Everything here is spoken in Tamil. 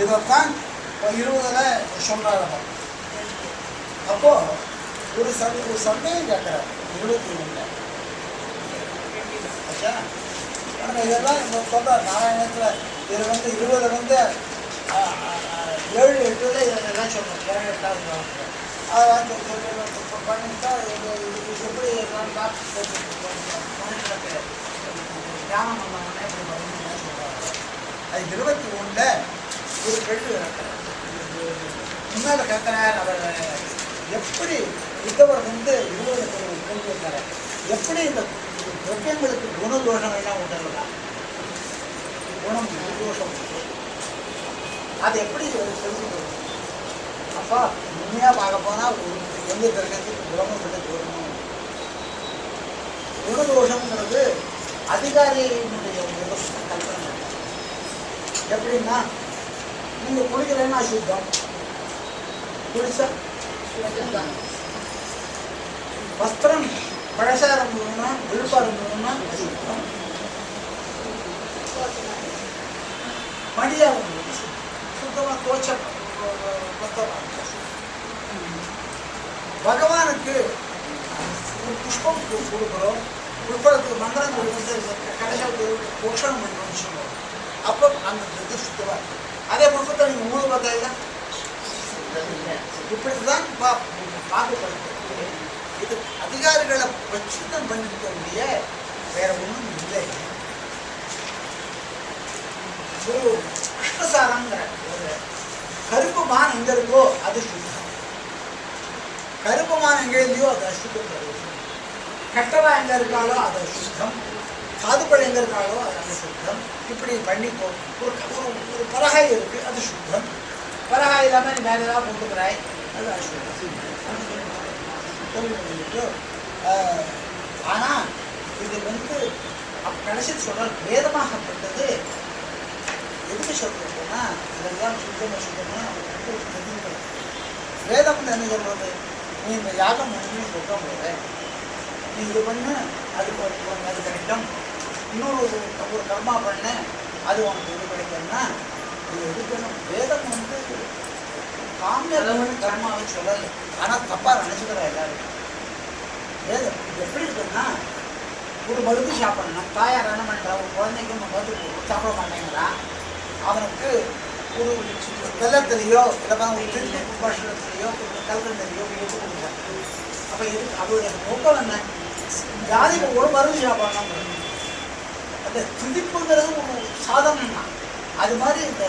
இதைத்தான் 20ல் சொல்கிறாங்க. அப்போது ஒரு சந்தேகம் கேட்குறாரு 21ல். ஆச்சா இதெல்லாம் இப்போ சொல்கிறார் நாராயணத்தில். இது 20 7, 8 இதெல்லாம் சொல்லணும். 7, 8வது அதெல்லாம் பண்ணிட்டா எப்படி மனுஷனுக்கு தியானம் பண்ணவொடனே இப்படி பண்ணணும்னு சொல்கிறாங்க. அது 21ல் ஒரு கேள்வி கேட்கிறார். முன்னால் கேட்கிறார் அவர் எப்படி உத்தவர் 20 கேள்வி கேட்கிறார். எப்படி இந்த திரவியங்களுக்கு குணதோஷம் எல்லாம் உண்டா? குணம் தோஷம் அது எப்படி தெரிஞ்சுக்கணும்? அப்பா உண்மையாக பார்க்க போனால் எந்த திரவியத்துக்கு குணமும் இல்லை, தோஷமும். குணதோஷம்ங்கிறது அதிகாரியினுடைய கல்பனை. எப்படின்னா நீங்கள் குளிக்கிறேன்னா அசுத்தம், குளிச்சா வஸ்திரம் பழசாக இருந்ததுன்னா விழுப்பாக இருந்ததுன்னா அசுத்தம், மடியாக இருந்தது சுத்தமாக தோச்ச பகவானுக்கு ஒரு புஷ்பம் கொடுக்குறோம், புஷ்பத்துக்கு மந்திரம் கொடுக்குறது கடைசியாக போஷணம் பண்ணுறோம்னு சொல்லுவோம். அப்போ அந்த இது சுத்தமாக இருக்குது. அதே புஷ்பத்தை நீங்கள் 3 பார்த்தாங்க இப்படி தான் பார்க்கப்படுது. இது அதிகாரிகளை பிரச்சித்தம் பண்ணிருக்கக்கூடிய வேற ஒன்றும் இல்லை. ஒரு கிருஷ்ணசாரங்கிற ஒரு கருப்பு மான் எங்கே இருக்கோ அது சுத்தம், கருப்பு மான் எங்கே இல்லையோ அது அசுத்தம், கட்டவா எங்கே இருக்காளோ அது அசுத்தம், சாதுப்பழம் எங்கே இருக்காளோ அது அசுத்தம். இப்படி பண்ணி ஒரு பலகை இருக்குது அது சுத்தம், பலகை இல்லாமல் நீ வேறு ஏதாவது கொண்டுக்கிறாய் அது அசுத்தம். ஆனால் இது கடைசி சொல்ற வேதமாகப்பட்டது எதுக்கு சொல்றதுன்னா இதெல்லாம் சுத்தமாக வேதம் என்ன சொல்றது? நீ இந்த யாகம் பண்ணி சொல்லும் போது நீ இது பண்ணு அதுக்கு அது கிடைக்கும், இன்னொரு ஒரு கர்மா பண்ணு அது உனக்கு இது கிடைக்கும்னா இது எதுக்கணும்? வேதம் காமியதவன் கர்மாவை சொல்லலை, ஆனால் தப்பாக நினச்சிக்கிறா எல்லாரும். வேதம் எப்படி இருக்குன்னா ஒரு மருந்து சாப்பிடணும், தாயார் என்ன பண்ணுறா ஒரு குழந்தைக்கு மருந்து சாப்பிட மாட்டேங்கிறான், அவனுக்கு ஒரு வெள்ளத்திலையோ இல்லை ஒரு திருச்சி பாஷத்திலையோ கல்கண்டையோ எடுத்து கொடுக்குறான். அப்போ எதுக்கு அவருடைய நோக்கம் என்ன? ஜாதிக்கு ஒரு மருந்து சாப்பிடணும். அந்த துதிப்புங்கிறது ஒரு சாதனம் தான். அது மாதிரி இந்த